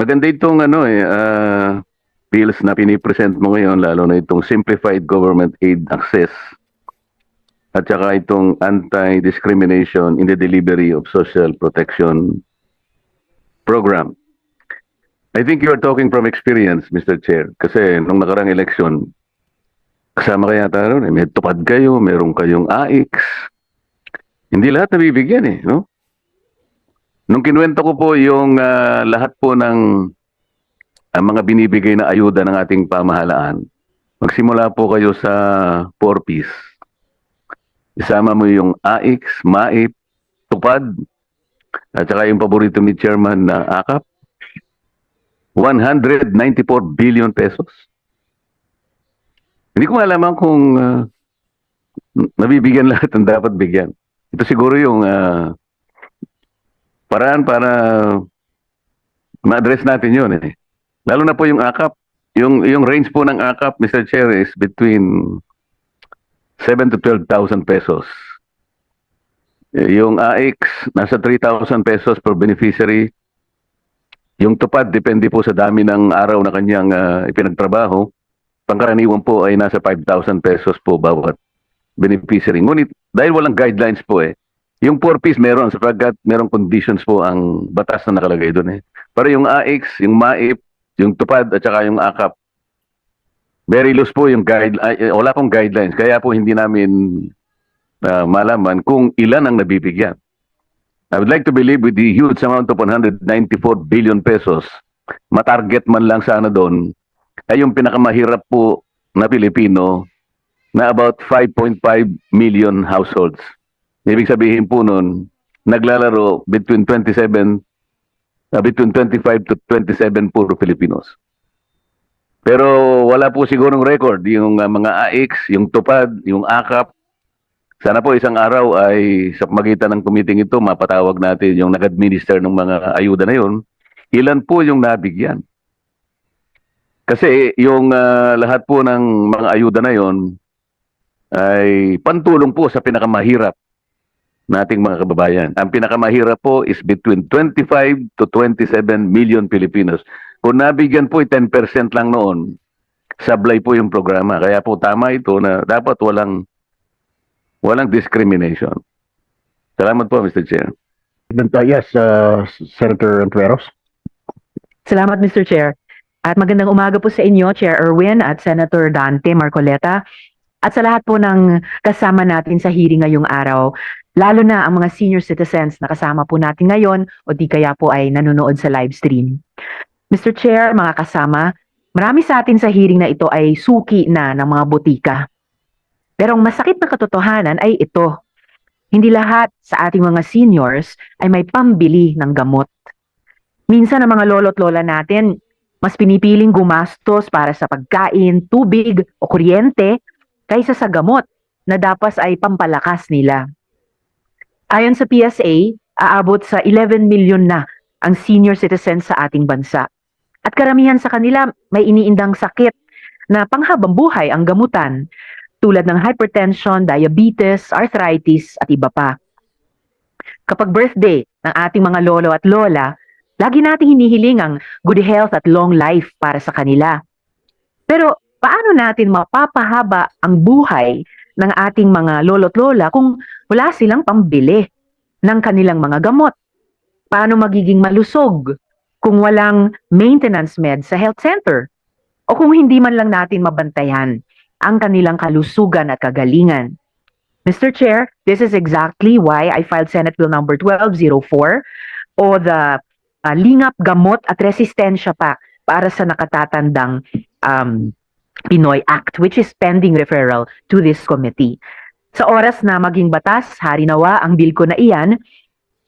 Maganda itong bills na pinipresent mo ngayon, lalo na itong Simplified Government Aid Access at saka itong Anti-Discrimination in the Delivery of Social Protection Program. I think you are talking from experience, Mr. Chair, kasi nung nakarang election, kasama kaya tayo ron, may tupad kayo, meron kayong AIX. Hindi lahat nabibigyan no? Nung kinuwento ko po yung lahat po ng mga binibigay na ayuda ng ating pamahalaan, magsimula po kayo sa 4Ps. Isama mo yung AIX, MAIP, tupad, at saka yung paborito ni Chairman na AKAP, 194 billion pesos. Hindi ko malaman kung nabibigyan lahat ng dapat bigyan. Ito siguro yung paraan para ma-address natin yun Lalo na po yung AKAP. Yung range po ng AKAP, Mr. Chair, is between 7 to 12,000 pesos. Yung AIX, nasa 3,000 pesos per beneficiary. Yung tupad, depende po sa dami ng araw na kanyang ipinagtrabaho. Pangkaraniwan po ay nasa 5,000 pesos po bawat beneficiary. Ngunit dahil walang guidelines po yung 4Ps meron sapagkat merong conditions po ang batas na nakalagay doon Pero yung AIX, yung MAIP, yung tupad at saka yung AKAP, very loose po yung wala pong guidelines. Kaya po hindi namin malaman kung ilan ang nabibigyan. I would like to believe with the huge amount of 194 billion pesos, matarget man lang sana doon ay yung pinakamahirap po na Pilipino na about 5.5 million households. Ibig sabihin po nun, naglalaro between 25 to 27 puro Filipinos. Pero wala po sigurong record yung mga AIX, yung tupad, yung AKAP. Sana po isang araw ay sa pamagitan ng committee ito, mapatawag natin yung nag-administer ng mga ayuda na yun. Ilan po yung nabigyan? Kasi yung lahat po ng mga ayuda na yun ay pantulong po sa pinakamahirap nating mga kababayan. Ang pinakamahirap po is between 25 to 27 million Filipinos. Kung nabigyan po 10% lang noon, sablay po yung programa. Kaya po tama ito na dapat walang discrimination. Salamat po, Mr. Chair. Yes, Senator Antueros. Salamat, Mr. Chair. At magandang umaga po sa inyo, Chair Erwin at Senator Dante Marcoleta. At sa lahat po ng kasama natin sa hearing ngayong araw, lalo na ang mga senior citizens na kasama po natin ngayon o di kaya po ay nanonood sa live stream. Mr. Chair, mga kasama, marami sa atin sa hearing na ito ay suki na ng mga botika. Pero ang masakit na katotohanan ay ito. Hindi lahat sa ating mga seniors ay may pambili ng gamot. Minsan ang mga lolo't lola natin, mas pinipiling gumastos para sa pagkain, tubig o kuryente kaysa sa gamot na dapat ay pampalakas nila. Ayon sa PSA, aabot sa 11 million na ang senior citizens sa ating bansa. At karamihan sa kanila may iniindang sakit na panghabang buhay ang gamutan, tulad ng hypertension, diabetes, arthritis at iba pa. Kapag birthday ng ating mga lolo at lola, lagi nating hinihiling ang good health at long life para sa kanila. Pero paano natin mapapahaba ang buhay ng ating mga lolo't lola kung wala silang pambili ng kanilang mga gamot? Paano magiging malusog kung walang maintenance med sa health center? O kung hindi man lang natin mabantayan ang kanilang kalusugan at kagalingan? Mr. Chair, this is exactly why I filed Senate Bill number 1204 o the Lingap Gamot at Resistensya Pact para sa nakatatandang Pinoy Act, which is pending referral to this committee. Sa oras na maging batas, hari nawa ang bill ko na iyan,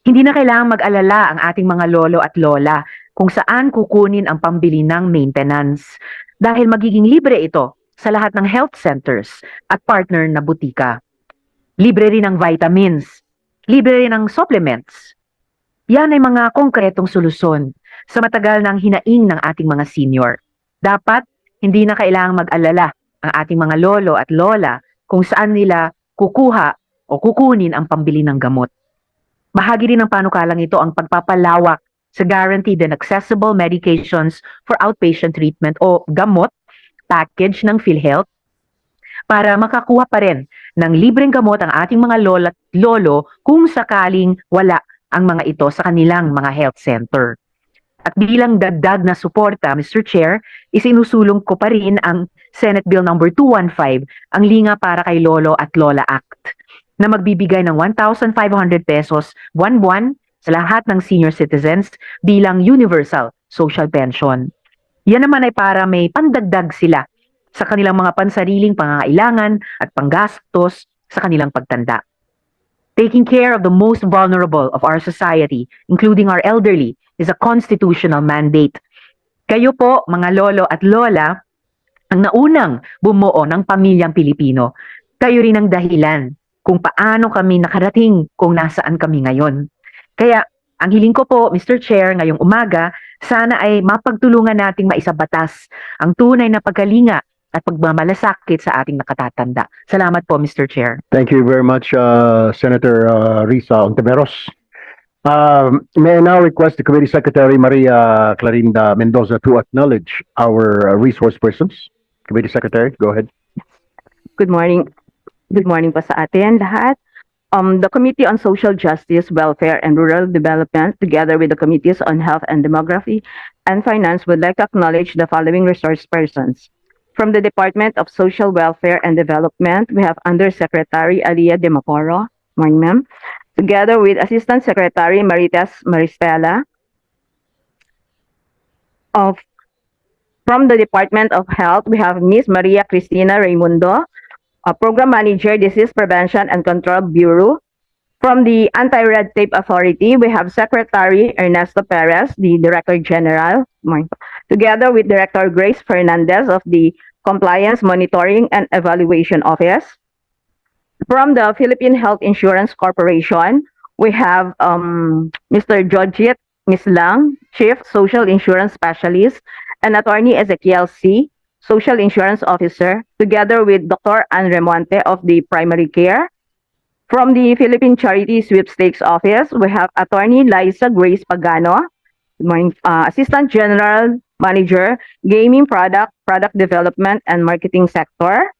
hindi na kailangang mag-alala ang ating mga lolo at lola kung saan kukunin ang pambili ng maintenance dahil magiging libre ito sa lahat ng health centers at partner na butika. Libre rin ang vitamins, libre rin ang supplements. Yan ay mga konkretong solusyon sa matagal ng hinaing ng ating mga senior. Dapat hindi na kailangang mag-alala ang ating mga lolo at lola kung saan nila kukuha o kukunin ang pambili ng gamot. Bahagi rin ng panukalang ito ang pagpapalawak sa guaranteed and accessible medications for outpatient treatment o gamot package ng PhilHealth para makakuha pa rin ng libreng gamot ang ating mga lola at lolo kung sakaling wala ang mga ito sa kanilang mga health center. At bilang dagdag na suporta, Mr. Chair, isinusulong ko pa rin ang Senate Bill number 215, ang Linga para kay Lolo at Lola Act, na magbibigay ng 1,500 pesos buwan-buwan sa lahat ng senior citizens bilang universal social pension. Yan naman ay para may pandagdag sila sa kanilang mga pansariling pangangailangan at panggastos sa kanilang pagtanda. Taking care of the most vulnerable of our society, including our elderly, is a constitutional mandate. Kayo po, mga lolo at lola, ang naunang bumuo ng pamilyang Pilipino. Kayo rin ang dahilan kung paano kami nakarating kung nasaan kami ngayon. Kaya, ang hiling ko po, Mr. Chair, ngayong umaga, sana ay mapagtulungan nating maisabatas ang tunay na pagkalinga at pagmamalasakit sa ating nakatatanda. Salamat po, Mr. Chair. Thank you very much, Senator Risa Ontiveros. May I now request the Committee Secretary Maria Clarinda Mendoza to acknowledge our resource persons. Committee Secretary, go ahead. Good morning. Good morning po sa atin lahat. The Committee on Social Justice, Welfare, and Rural Development, together with the Committees on Health and Demography and Finance, would like to acknowledge the following resource persons. From the Department of Social Welfare and Development, we have Undersecretary Alia De Maporo. Morning, ma'am. Together with Assistant Secretary Maritas Maristela. From the Department of Health, we have Ms. Maria Cristina Raimundo, Program Manager, Disease Prevention and Control Bureau. From the Anti-Red Tape Authority, we have Secretary Ernesto Perez, the Director General, together with Director Grace Fernandez of the Compliance Monitoring and Evaluation Office. From the Philippine Health Insurance Corporation, we have Mr. Jojit Mislang, Chief Social Insurance Specialist, and Attorney Ezekiel C., Social Insurance Officer, together with Dr. Ann Remonte of the Primary Care. From the Philippine Charity Sweepstakes Office, we have Attorney Liza Grace Pagano, Assistant General Manager, Gaming Product Development and Marketing Sector.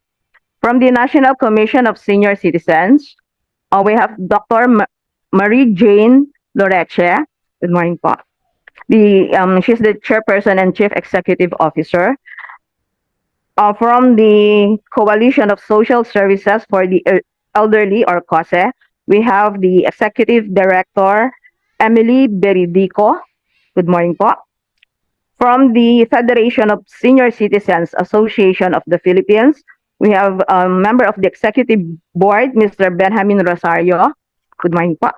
From the National Commission of Senior Citizens, we have Dr. Marie Jane Loreche. Good morning po. She's the Chairperson and Chief Executive Officer. From the Coalition of Social Services for the Elderly, or COSE, we have the Executive Director, Emily Beridico. Good morning po. From the Federation of Senior Citizens Association of the Philippines, we have a member of the Executive Board, Mr. Benjamin Rosario. Good morning po.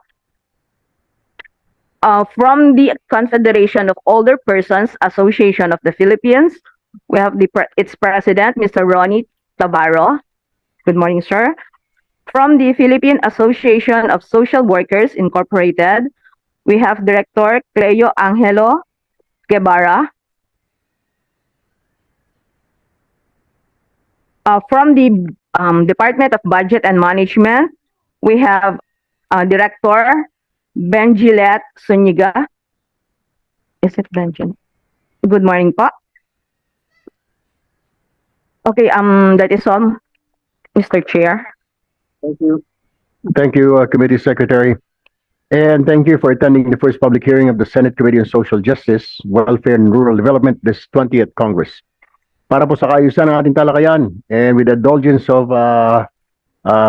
From the Confederation of Older Persons Association of the Philippines, we have its President, Mr. Ronnie Tabaro. Good morning, sir. From the Philippine Association of Social Workers Incorporated, we have Director Cleo Angelo Guevara. From the Department of Budget and Management, we have Director Benjilet Suniga. Is it Benjin? Good morning po. Okay, that is all, Mr. Chair. Thank you. Thank you, Committee Secretary. And thank you for attending the first public hearing of the Senate Committee on Social Justice, Welfare, and Rural Development, this 20th Congress. Para po sa kaayusan ng ating talakayan, and with the indulgence of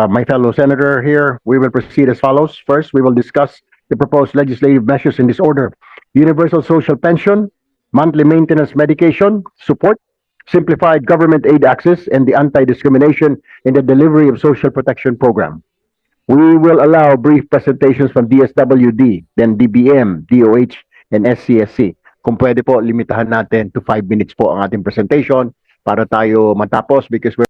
my fellow senator here, we will proceed as follows. First, we will discuss the proposed legislative measures in this order: universal social pension, monthly maintenance medication support, simplified government aid access, and the anti-discrimination in the delivery of social protection program. We will allow brief presentations from DSWD, then DBM, DOH, and SCSC. Kung pwede po, limitahan natin to 5 minutes po ang ating presentation para tayo matapos because we're